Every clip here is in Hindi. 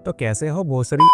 तो कैसे हो भोसड़ी।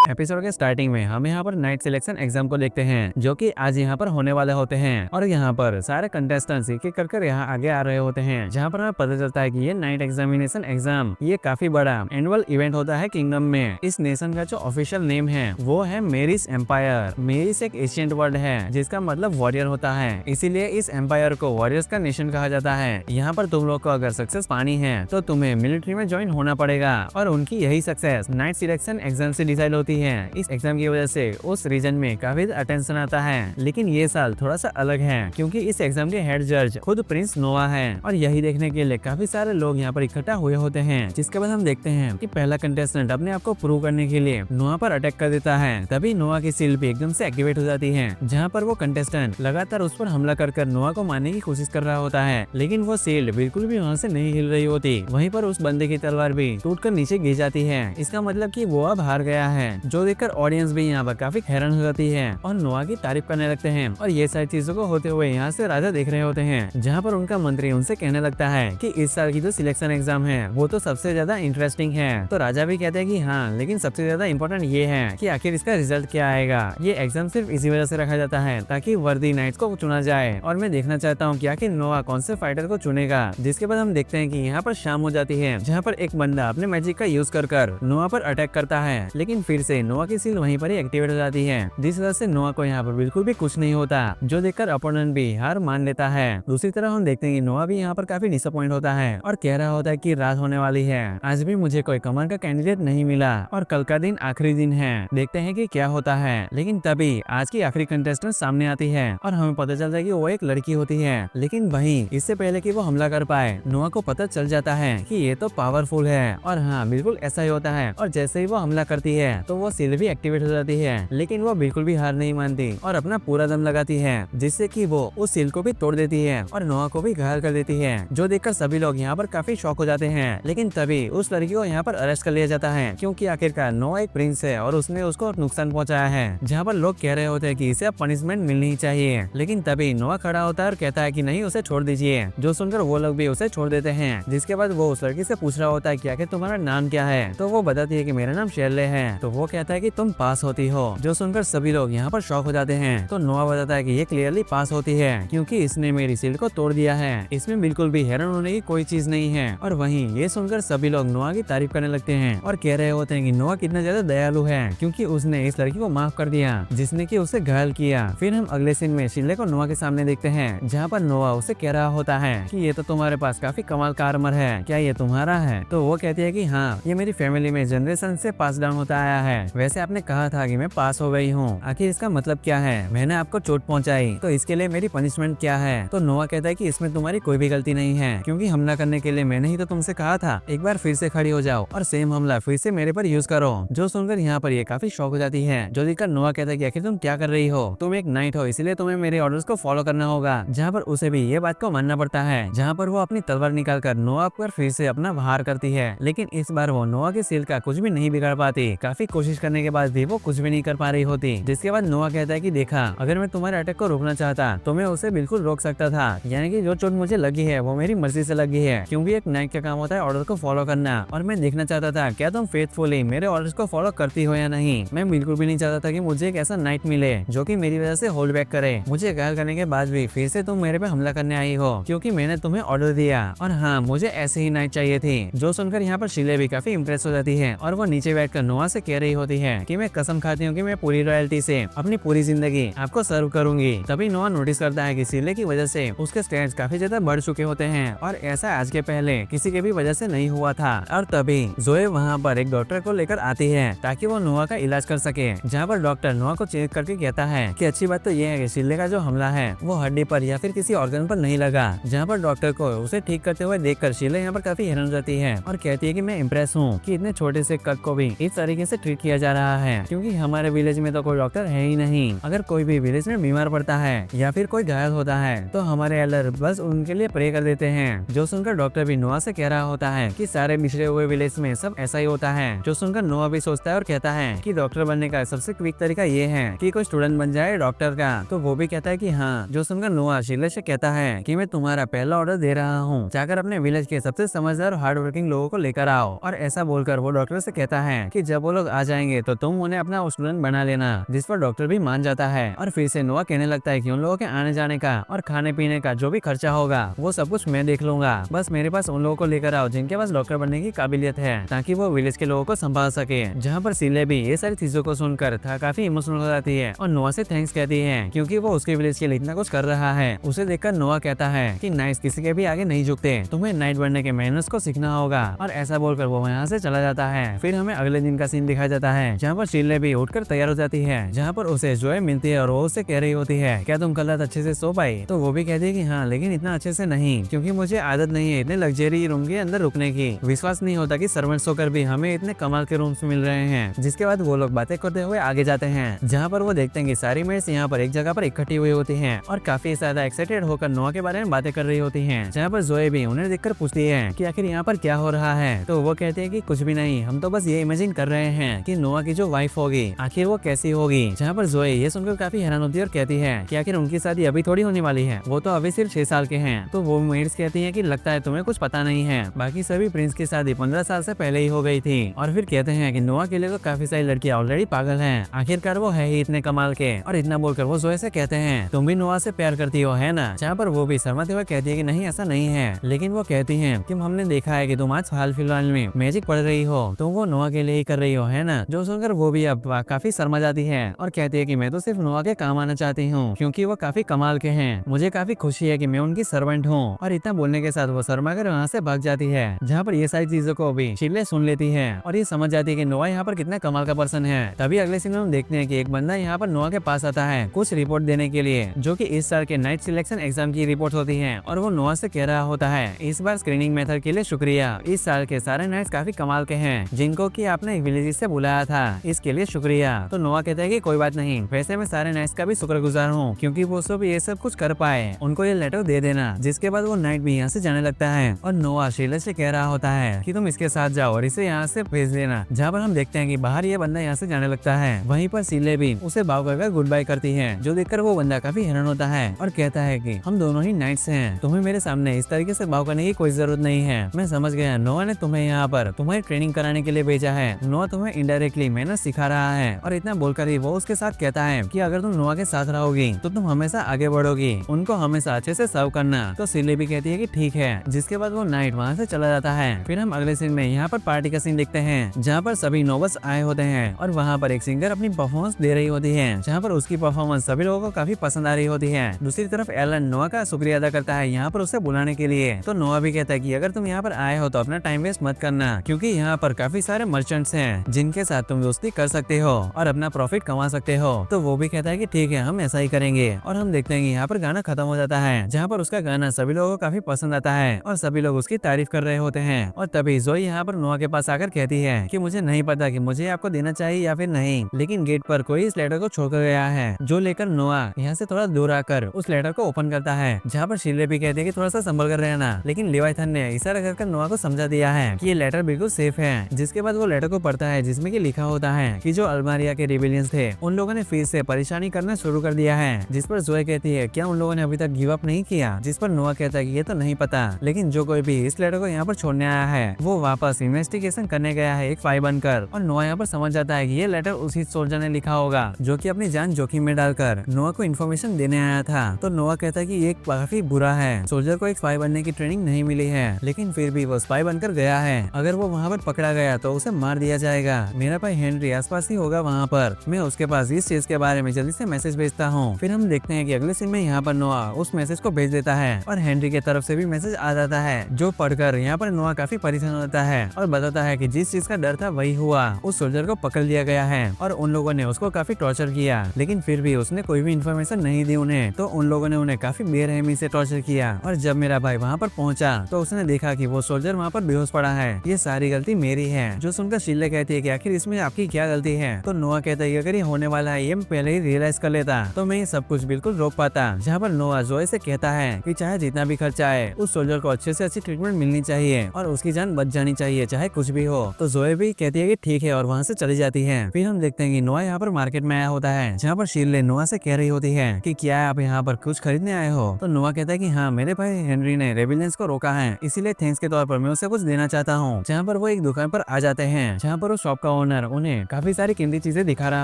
एपिसोड के स्टार्टिंग में हम यहाँ पर नाइट सिलेक्शन एग्जाम को देखते हैं जो कि आज यहाँ पर होने वाले होते हैं और यहाँ पर सारे कंटेस्टेंट्स एक एक कर यहाँ आगे आ रहे होते हैं जहाँ पर हमें पता चलता है कि ये नाइट एग्जामिनेशन एग्जाम ये काफी बड़ा एनुअल इवेंट होता है किंगडम में। इस नेशन का जो ऑफिशियल नेम है वो है मेरिस एम्पायर। मेरिस एक एशियंट वर्ड है जिसका मतलब वॉरियर होता है, इसीलिए इस एम्पायर को वॉरियर्स का नेशन कहा जाता है। यहाँ पर तुम लोग को अगर सक्सेस पानी है तो तुम्हें मिलिट्री में ज्वाइन होना पड़ेगा और उनकी यही सक्सेस नाइट सिलेक्शन एग्जाम से डिसाइड होती है। इस एग्जाम की वजह से उस रीजन में काफी अटेंशन आता है, लेकिन ये साल थोड़ा सा अलग है क्योंकि इस एग्जाम के हेड जज खुद प्रिंस नोआ है और यही देखने के लिए काफी सारे लोग यहाँ पर इकट्ठा हुए होते हैं। जिसके बाद हम देखते हैं कि पहला कंटेस्टेंट अपने आप को प्रूव करने के लिए नोआ पर अटैक कर देता है। तभी नोआ की सील भी एकदम से एक्टिवेट हो जाती है जहाँ पर वो कंटेस्टेंट लगातार उस पर हमला कर नोआ को मारने की कोशिश कर रहा होता है, लेकिन वो सील बिल्कुल भी वहाँ से नहीं हिल रही होती। वहीं पर उस बंदे की तलवार भी टूटकर नीचे गिर जाती है। इसका मतलब कि वो अब हार गया है, जो देखकर ऑडियंस भी यहाँ पर काफी हैरान हो जाती है और नोआ की तारीफ करने लगते हैं। और ये सारी चीजों को होते हुए यहाँ से राजा देख रहे होते हैं जहाँ पर उनका मंत्री उनसे कहने लगता है कि इस साल की जो सिलेक्शन एग्जाम है वो तो सबसे ज्यादा इंटरेस्टिंग है। तो राजा भी कहते हैं कि हाँ, लेकिन सबसे ज्यादा इम्पोर्टेंट ये है कि आखिर इसका रिजल्ट क्या आएगा। ये एग्जाम सिर्फ इसी वजह से रखा जाता है ताकि वर्दी नाइट्स को चुना जाए और मैं देखना चाहता हूँ कि आखिर नोआ कौन से फाइटर को चुनेगा। जिसके बाद हम देखते हैं कि यहाँ पर शाम हो जाती है जहाँ पर एक बंदा अपने मैजिक का यूज कर नोआ पर अटैक करता है, लेकिन फिर से नोआ की सील वहीं पर ही एक्टिवेट हो जाती है जिस वजह से नोआ को यहाँ पर बिल्कुल भी कुछ नहीं होता, जो देखकर अपोनेंट भी हार मान लेता है। दूसरी तरफ हम देखते हैं कि नोआ भी यहाँ पर काफी डिसअपॉइंट होता है और कह रहा होता है कि रात होने वाली है, आज भी मुझे कोई कमाल का कैंडिडेट नहीं मिला और कल का दिन आखिरी दिन है, देखते हैं कि क्या होता है। लेकिन तभी आज की आखिरी कंटेस्टेंट सामने आती है और हमें पता चलता है कि वो एक लड़की होती है। लेकिन वहीं इससे पहले कि वो हमला कर पाए नोआ को पता चल जाता है कि ये तो पावरफुल है और हाँ बिल्कुल ऐसा ही होता है। और जैसे ही वो हमला करती है तो वो सील भी एक्टिवेट हो जाती है, लेकिन वो बिल्कुल भी हार नहीं मानती और अपना पूरा दम लगाती है जिससे कि वो उस सील को भी तोड़ देती है और नोआ को भी घायल कर देती है, जो देखकर सभी लोग यहाँ पर काफी शॉक हो जाते हैं। लेकिन तभी उस लड़की को यहाँ पर अरेस्ट कर लिया जाता है क्योंकि आखिरकार नोआ एक प्रिंस है और उसने उसको नुकसान पहुंचाया है, जहाँ पर लोग कह रहे होते हैं कि इसे अब पनिशमेंट मिलनी ही चाहिए। लेकिन तभी नोआ खड़ा होता है और कहता है कि नहीं, उसे छोड़ दीजिए, जो सुनकर वो लोग भी उसे छोड़ देते हैं। जिसके बाद वो उस लड़की से पूछ रहा होता है कि आखिर तुम्हारा नाम क्या है, तो वो बताती है कि मेरा नाम शेरले है। तो वो कहता है कि तुम पास होती हो, जो सुनकर सभी लोग यहाँ पर शॉक हो जाते हैं। तो नोआ बताता है कि ये क्लियरली पास होती है क्योंकि इसने मेरी सील को तोड़ दिया है, इसमें बिल्कुल भी हैरान होने की कोई चीज नहीं है। और वहीं ये सुनकर सभी लोग नोआ की तारीफ करने लगते हैं और कह रहे होते हैं कि नोआ कितना ज्यादा दयालु है क्योंकि उसने इस लड़की को माफ कर दिया जिसने कि उसे घायल किया। फिर हम अगले सीन में शिले को नोआ के सामने देखते हैं जहाँ पर नोआ उसे कह रहा होता है कि ये तो तुम्हारे पास काफी कमाल का आर्मर है, क्या ये तुम्हारा है? तो वो कहती है कि हाँ, ये मेरी फैमिली में जनरेशन से पास डाउन होता आया है। वैसे आपने कहा था कि मैं पास हो गई हूँ, आखिर इसका मतलब क्या है? मैंने आपको चोट पहुंचाई तो इसके लिए मेरी पनिशमेंट क्या है? तो नोआ कहता है कि इसमें तुम्हारी कोई भी गलती नहीं है क्योंकि हमला करने के लिए मैंने ही तो तुमसे कहा था एक बार फिर से खड़ी हो जाओ और सेम हमला फिर से मेरे पर यूज करो। जो सुनकर यहाँ पर ये काफी शॉक हो जाती है, जो देखकर नोआ कहता है कि आखिर तुम क्या कर रही हो? तुम एक नाइट हो, इसलिए तुम्हें मेरे ऑर्डर्स को फॉलो करना होगा। जहाँ पर उसे भी ये बात को मानना पड़ता है, जहाँ पर वो अपनी तलवार निकाल कर नोआ पर फिर से अपना वार करती है, लेकिन इस बार वो नोआ की सील का कुछ भी नहीं बिगाड़ पाती। काफी कोशिश करने के बाद भी वो कुछ भी नहीं कर पा रही होती। जिसके बाद नोआ कहता है कि देखा, अगर मैं तुम्हारे अटैक को रोकना चाहता तो मैं उसे बिल्कुल रोक सकता था, यानी कि जो चोट मुझे लगी है वो मेरी मर्जी से लगी है क्योंकि एक नाइट का काम होता है ऑर्डर को फॉलो करना। और मैं देखना चाहता था क्या तुम फेथफुली मेरे ऑर्डर्स को फॉलो करती हो या नहीं। मैं बिल्कुल भी नहीं चाहता था कि मुझे एक ऐसा नाइट मिले जो कि मेरी वजह से होल्ड बैक करे। मुझे घायल करने के बाद भी फिर से तुम मेरे पे हमला करने आई हो क्योंकि मैंने तुम्हें ऑर्डर दिया और हाँ, मुझे ऐसे ही नाइट चाहिए थी। जो सुनकर यहाँ पर शिले भी काफी इम्प्रेस हो जाती है और वो नीचे बैठकर नोआ से कह रही होती है कि मैं कसम खाती हूँ कि मैं पूरी रॉयल्टी से अपनी पूरी जिंदगी आपको सर्व करूंगी। तभी नोआ नोटिस करता है कि शिले की वजह से उसके स्टैट्स काफी ज्यादा बढ़ चुके होते हैं और ऐसा आज के पहले किसी के भी वजह से नहीं हुआ था। और तभी जोए वहाँ पर एक डॉक्टर को लेकर आती है ताकि वो नोआ का इलाज कर सके, जहाँ पर डॉक्टर नोआ को चेक करके कहता है कि अच्छी बात तो ये है कि शिले का जो हमला है वो हड्डी पर या फिर किसी ऑर्गन पर नहीं लगा। जहाँ पर डॉक्टर को उसे ठीक करते हुए देखकर शिले यहाँ पर काफी हैरान हो जाती है और कहती है कि मैं इम्प्रेस हूँ कि इतने छोटे से कट को भी इस तरीके से ट्रीट किया जा रहा है, क्योंकि हमारे विलेज में तो कोई डॉक्टर है ही नहीं। अगर कोई भी विलेज में बीमार पड़ता है या फिर कोई घायल होता है तो हमारे एल्डर बस उनके लिए प्रे कर देते हैं। जो सुनकर डॉक्टर भी नोआ से कह रहा होता है कि सारे बिछड़े हुए विलेज में सब ऐसा ही होता है। जो सुनकर नोआ भी सोचता है और कहता है कि डॉक्टर बनने का सबसे क्विक तरीका ये है कि कोई स्टूडेंट बन जाए डॉक्टर का। तो वो भी कहता है कि हाँ। जो सुनकर नोआ शीले से कहता है कि मैं तुम्हारा पहला ऑर्डर दे रहा हूँ, जाकर अपने विलेज के सबसे समझदार और हार्ड वर्किंग लोगों को लेकर आओ। और ऐसा बोलकर वो डॉक्टर से कहता है कि जब वो लोग आ जाएंगे तो तुम उन्हें अपना स्टूडेंट बना लेना, जिस पर डॉक्टर भी मान जाता है। और फिर से नोआ कहने लगता है कि उन लोगों के आने जाने का और खाने पीने का जो भी खर्चा होगा वो सब कुछ मैं देख लूंगा, बस मेरे पास उन लोगों को लेकर आओ जिनके पास डॉक्टर बनने की काबिलियत है, ताकि वो विलेज के लोगों को संभाल सके। जहाँ पर सीले भी ये सारी चीजों को सुनकर काफी इमोशनल हो जाती है और नोआ से थैंक्स कहती है, क्योंकि वो उसके विलेज के लिए इतना कुछ कर रहा है। उसे देखकर नोआ कहता है कि नाइट्स किसी के भी आगे नहीं झुकते, तुम्हें नाइट बनने के मेहनत को सीखना होगा। और ऐसा बोलकर वो यहाँ से चला जाता है। फिर हमें अगले दिन का सीन दिखाया जाता है, जहाँ पर शीले भी उठकर तैयार हो जाती है, जहाँ पर उसे जोए मिलती है और वो उससे कह रही होती है क्या तुम कल रात अच्छे से सो पाई? तो वो भी कहती है कि हाँ, लेकिन इतना अच्छे से नहीं, क्योंकि मुझे आदत नहीं है इतने लग्जरी रूम के अंदर रुकने की। विश्वास नहीं होता कि सर्वेंट्स होकर भी हमें इतने कमाल के रूम्स मिल रहे हैं। जिसके बाद वो लोग बातें करते हुए आगे जाते हैं, जहाँ पर वो देखते हैं कि सारी मेट्स यहाँ पर एक जगह पर इकट्ठी हुई होती हैं और काफी ज्यादा एक्साइटेड होकर नोआ के बारे में बातें कर रही होती हैं। जहाँ पर जोए भी उन्हें देखकर पूछती है कि आखिर यहाँ पर क्या हो रहा है। तो वो कहते हैं कि कुछ भी नहीं, हम तो बस ये इमेजिन कर रहे हैं कि नोआ की जो वाइफ होगी आखिर वो कैसी होगी। जहाँ पर जोए ये सुनकर काफी हैरान होती है और कहती है कि आखिर उनकी शादी अभी थोड़ी होने वाली है, वो तो अभी सिर्फ 6 साल के हैं। तो वो मेड्स कहती है कि लगता है तुम्हें कुछ पता नहीं है, बाकी सभी प्रिंस की शादी 15 साल से पहले ही हो गई थी। और फिर कहते हैं कि नोआ के लिए तो काफी सारी लड़कियां ऑलरेडी पागल हैं, आखिरकार वो है ही इतने कमाल के। और इतना बोलकर वो जोए से कहते हैं तुम भी नोआ से प्यार करती हो है ना? जहाँ पर वो भी शर्माते हुए कहती है कि नहीं ऐसा नहीं है, लेकिन वो कहती है कि हमने देखा है कि तुम आज हाल फिलहाल में मैजिक पढ़ रही हो, तो वो नोआ के लिए ही कर रही हो है ना? जो सुनकर वो भी अब काफी शर्मा जाती है और कहती है कि मैं तो सिर्फ नोआ के काम आना चाहती हूँ, क्योंकि वो काफी कमाल के हैं, मुझे काफी खुशी है कि मैं उनकी सर्वेंट हूँ। और इतना बोलने के साथ वो शर्मा कर वहाँ से भाग जाती है। जहाँ पर ये सारी चीजों को भी शीले सुन लेती है और ये समझ जाती है कि नोआ यहाँ पर कितना कमाल का पर्सन है। तभी अगले सीन में हम देखते हैं कि एक बंदा यहाँ पर नोआ के पास आता है कुछ रिपोर्ट देने के लिए, जो कि इस साल के नाइट सिलेक्शन एग्जाम की रिपोर्ट होती है। और वो नोआ से कह रहा होता है इस बार स्क्रीनिंग मेथड के लिए शुक्रिया, इस साल के सारे नाइट्स काफी कमाल के हैं जिनको कि आपने विलेज से बुलाया था, इसके लिए शुक्रिया। तो नोआ कहता है कि कोई बात नहीं, वैसे मैं सारे नाइट्स का भी शुक्रगुजार हूँ, क्योंकि वो सब ये सब कुछ कर पाए, उनको ये लेटर दे देना। जिसके बाद वो नाइट भी यहाँ से जाने लगता है और नोआ शीले से कह रहा होता है कि तुम इसके साथ जाओ और इसे यहाँ से भेज देना। जहाँ पर हम देखते हैं कि बाहर ये बंदा यहाँ से जाने लगता है, वहीं पर शीले भी उसे भाव कर गुड बाय करती है, जो देखकर वो बंदा काफी हैरान होता है और कहता है कि हम दोनों ही नाइट्स हैं, तुम्हें मेरे सामने इस तरीके से भाव करने की कोई जरूरत नहीं है। मैं समझ गया, नोआ ने तुम्हें यहाँ पर तुम्हारी ट्रेनिंग कराने के लिए भेजा है, नोआ तुम्हें इनडायरेक्टली मेहनत सिखा रहा है। और इतना बोलकर ही वो उसके साथ कहता है कि अगर तुम नोआ के साथ रहोगी तो तुम हमेशा आगे बढ़ोगी, उनको हमेशा अच्छे से सर्व करना। तो शीले भी कहती है कि ठीक है। जिसके बाद वो नाइट वहाँ से चला जाता है। फिर हम अगले सीन में यहाँ पर पार्टी का सीन देखते हैं, जहाँ पर सभी नोबल्स आए होते हैं और वहाँ पर एक सिंगर अपनी परफॉर्मेंस दे रही होती है, जहाँ पर उसकी परफॉर्मेंस सभी लोगों को काफी पसंद आ रही होती है। दूसरी तरफ एलन नोआ का शुक्रिया अदा करता है यहाँ पर उसे बुलाने के लिए। तो नोआ भी कहता है कि अगर तुम यहाँ पर आए हो तो अपना टाइम वेस्ट मत करना, क्योंकि यहाँ पर काफी सारे मर्चेंट्स हैं जिनके साथ तुम दोस्ती कर सकते हो और अपना प्रॉफिट कमा सकते हो। तो वो भी कहता है कि ठीक है, हम ऐसा ही करेंगे। और हम देखते हैं कि यहाँ पर गाना खत्म हो जाता है, जहाँ पर उसका गाना सभी लोगों को काफी पसंद आता है और सभी लोग उसकी तारीफ कर रहे होते हैं। और तभी जोई यहाँ पर नोआ के पास आकर कहती है कि मुझे नहीं पता कि मुझे आपको देना चाहिए या फिर नहीं, लेकिन गेट पर कोई इस लेटर को छोड़कर गया है, जो लेकर नोआ यहाँ से थोड़ा दूर आकर उस लेटर को ओपन करता है। जहाँ पर शीले भी कहती है कि थोड़ा सा संभल कर रहना, लेकिन लेवाइथन ने इशारा करके नोआ को समझा दिया है कि ये लेटर बिल्कुल सेफ है। जिसके बाद वो लेटर को पढ़ता है, जिसमें कि लिखा होता है कि जो अल्मारिया के रिबेलियंस थे उन लोगों ने फिर से परेशानी करना शुरू कर दिया है। जिस पर जोए कहती है क्या उन लोगों ने अभी तक गिव अप नहीं किया? जिस पर नोआ कहता है कि ये तो नहीं पता, लेकिन जो कोई भी इस लेटर को यहाँ पर छोड़ने आया है वो वापस इन्वेस्टिगेशन करने गया है एक स्पाई बनकर। और नोआ यहाँ पर समझ जाता है कि ये लेटर उसी सोल्जर ने लिखा होगा जो कि अपनी जान जोखिम में डालकर नोआ को इन्फॉर्मेशन देने आया था। तो नोआ कहता है कि ये काफी बुरा है, सोल्जर को एक स्पाई बनने की ट्रेनिंग नहीं मिली है, लेकिन फिर भी वो स्पाई बनकर गया है। अगर वो वहाँ पर पकड़ा गया तो उसे मार दिया जाएगा। मेरा भाई हेनरी आसपास ही होगा वहाँ पर, मैं उसके पास इस चीज के बारे में जल्दी से मैसेज भेजता हूँ। फिर हम देखते हैं कि अगले सीन में यहाँ पर नोआ उस मैसेज को भेज देता है और हेनरी की तरफ से भी मैसेज आ जाता है, जो पढ़कर यहाँ पर नोआ काफी परेशान होता है और बताता है कि जिस चीज का डर था वही हुआ, उस सोल्जर को पकड़ लिया गया है और उन लोगों ने उसको काफी टॉर्चर किया, लेकिन फिर भी उसने कोई भी इन्फॉर्मेशन नहीं दी उन्हें। तो उन लोगों ने उन्हें काफी बेरहमी से टॉर्चर किया और जब मेरा भाई वहाँ पर पहुंचा तो उसने देखा कि वो सोल्जर वहाँ पर बेहोश पड़ा है। ये सारी गलती मेरी है। जो सुनकर शीले कहती है कि आखिर आखिर इसमें आपकी क्या गलती है। तो नोआ कहता है अगर ये होने वाला है ये मैं पहले ही रियलाइज कर लेता तो मैं ये सब कुछ बिल्कुल रोक पाता। जहाँ पर नोआ जोए से कहता है कि चाहे जितना भी खर्चा आए उस सोल्जर को अच्छे से अच्छी ट्रीटमेंट मिलनी चाहिए और उसकी जान बच जानी चाहिए चाहे कुछ भी हो। तो जोए भी कहती है कि ठीक है और वहाँ से चली जाती है। फिर हम देखते हैं कि नोआ यहाँ पर मार्केट में आया होता है जहाँ पर शीरले नोआ से कह रही होती है कि क्या आप यहाँ पर कुछ खरीदने आए हो। तो नोआ कहता है कि हाँ मेरे भाई हेनरी ने रेबिलेंस को रोका है इसीलिए थैंक्स के तौर पर मैं उसे कुछ देना चाहता हूँ। जहाँ पर वो एक दुकान पर आ जाते हैं जहाँ पर उस शॉप का ओनर उन्हें काफी सारी कीमती चीजें दिखा रहा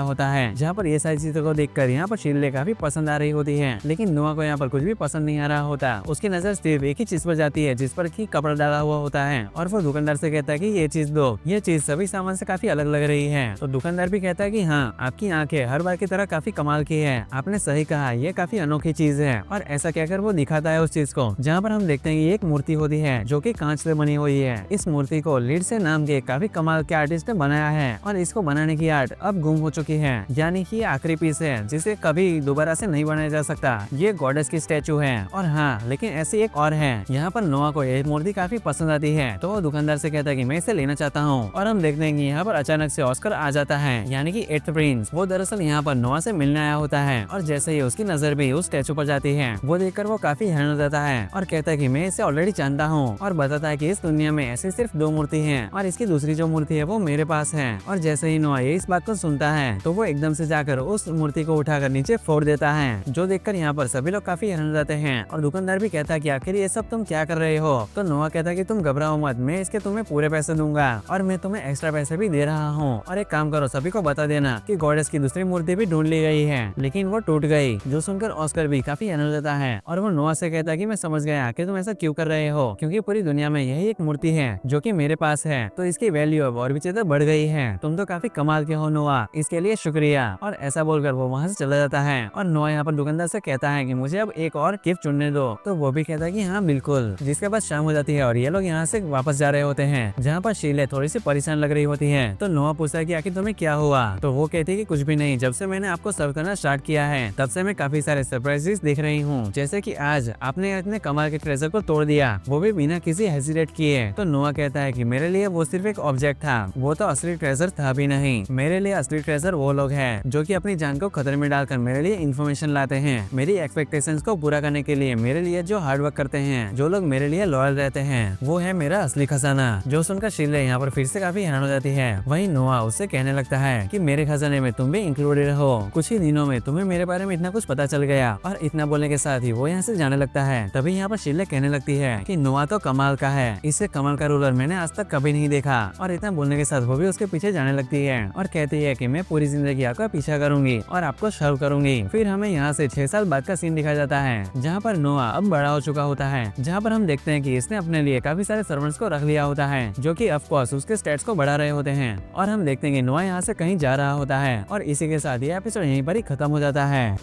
होता है। जहाँ पर ये सारी चीजों को देखकर यहाँ पर शीरले काफी पसंद आ रही होती है लेकिन नोआ को यहाँ पर कुछ भी पसंद नहीं आ रहा होता। उसकी नजर सिर्फ एक ही चीज पर जाती है जिस पर की कपड़ा डाला हुआ होता है और वो दुकानदार से कहता है कि ये चीज दो, ये चीज सभी सामान से काफी अलग लग रही है। तो दुकानदार भी कहता है कि हाँ आपकी आंखें हर बार की तरह काफी कमाल की है, आपने सही कहा ये काफी अनोखी चीज है। और ऐसा कहकर वो दिखाता है उस चीज को जहाँ पर हम देखते हैं कि एक मूर्ति होती है जो कि कांच से बनी हुई है। इस मूर्ति को लिंडसे नाम के काफी कमाल के आर्टिस्ट ने बनाया है और इसको बनाने की आर्ट अब गुम हो चुकी है, यानी कि आखिरी पीस है जिसे कभी दोबारा से नहीं बनाया जा सकता। ये गॉडेस की स्टैचू है। और हाँ लेकिन ऐसी एक और है। यहाँ पर नोआ को ये मूर्ति काफी पसंद आती है तो वो दुकानदार से कहता है कि मैं इसे लेना चाहता हूँ। और हम देखते हैं कि यहाँ पर अचानक से ऑस्कर आ जाता है यानी कि एट्थ प्रिंस। वो दरअसल यहाँ पर नोआ से मिलने आया होता है और जैसे ही उसकी नजर भी उस स्टैचू पर जाती है वो देखकर वो काफी हैरान हो जाता है और कहता है कि मैं इसे ऑलरेडी जानता हूँ और बताता है कि इस दुनिया में ऐसी सिर्फ दो मूर्ति हैं और इसकी दूसरी जो मूर्ति है वो मेरे पास है। और जैसे ही नोआ ये इस बात को सुनता है तो वो एकदम से जाकर उस मूर्ति को उठाकर नीचे फोड़ देता है जो देखकर यहाँ पर सभी लोग काफी हैरान हो जाते हैं। और दुकानदार भी कहता है कि आखिर ये सब तुम क्या कर रहे हो। तो नोआ कहता है कि तुम घबराओ मत, मैं इसके तुम्हें पूरे पैसे दूंगा और मैं तुम्हें एक्स्ट्रा पैसे भी दे रहा हूँ। और एक काम करो सभी को बता देना कि गॉडेस की दूसरी मूर्ति भी ढूंढ ली गई है लेकिन वो टूट गई। जो सुनकर ऑस्कर भी काफी हैरान हो जाता है और वो नोआ से कहता है कि मैं समझ गया कि तुम ऐसा क्यों कर रहे हो क्योंकि पूरी दुनिया में यही एक मूर्ति है जो कि मेरे पास है तो इसकी वैल्यू अब और भी ज्यादा बढ़ गई है। तुम तो काफी कमाल के हो नोआ, इसके लिए शुक्रिया। और ऐसा बोलकर वो वहाँ से चला जाता है और नोआ यहाँ पर दुकानदार से कहता है कि मुझे अब एक और गिफ्ट चुनने दो। तो वो भी कहता है कि हाँ बिल्कुल। जिसके बाद शाम हो जाती है और ये लोग यहाँ से वापस जा रहे होते हैं जहाँ पर शीले थोड़ी सी परेशान लग रही होती है। तो नोआ पूछता है कि आखिर तुम्हें क्या हुआ। तो वो कहती है कि कुछ भी नहीं, जब से मैंने आपको सर्व करना स्टार्ट किया है तब से मैं काफी सारे सरप्राइजेस देख रही हूँ, जैसे कि आज आपने इतने कमाल के ट्रेजर को तोड़ दिया वो भी बिना किसी हेजिटेट किए। तो नोआ कहता है कि मेरे लिए वो सिर्फ एक ऑब्जेक्ट था, वो तो असली ट्रेजर था भी नहीं। मेरे लिए असली ट्रेजर वो लोग हैं जो कि अपनी जान को खतरे में डालकर मेरे लिए इन्फॉर्मेशन लाते हैं, मेरी एक्सपेक्टेशंस को पूरा करने के लिए मेरे लिए जो हार्ड वर्क करते हैं, जो लोग मेरे लिए लॉयल रहते हैं, वो है मेरा असली खजाना। जो सुनकर शीले यहाँ पर फिर से काफी हैरान हो जाती है। वहीं नोआ उससे कहने लगता है कि मेरे खजाने में तुम भी इंक्लूडेड हो, कुछ ही दिनों में तुम्हें मेरे बारे में इतना कुछ पता चल गया। और इतना बोलने के साथ ही वो यहाँ से जाने लगता है। तभी यहाँ पर शीले कहने लगती है कि नोआ तो कमाल का है, इससे कमाल का रूलर मैंने आज तक कभी नहीं देखा। और इतना बोलने के साथ वो भी उसके पीछे जाने लगती है और कहती है कि मैं पूरी जिंदगी आपका पीछा करूंगी और आपको सर्व करूंगी। फिर हमें यहाँ से 6 साल बाद का सीन दिखाया जाता है जहाँ पर नोआ अब बड़ा हो चुका होता है, जहाँ पर हम देखते हैं कि इसने अपने लिए काफी सारे सर्वेंट्स को रख लिया होता है जो कि ऑफ कोर्स उसके स्टेट्स को बढ़ा रहे होते हैं। और हम देखते हैं कि नोआ यहाँ से कहीं जा रहा होता है और इसी के साथ ये एपिसोड यहीं पर ही खत्म हो जाता है।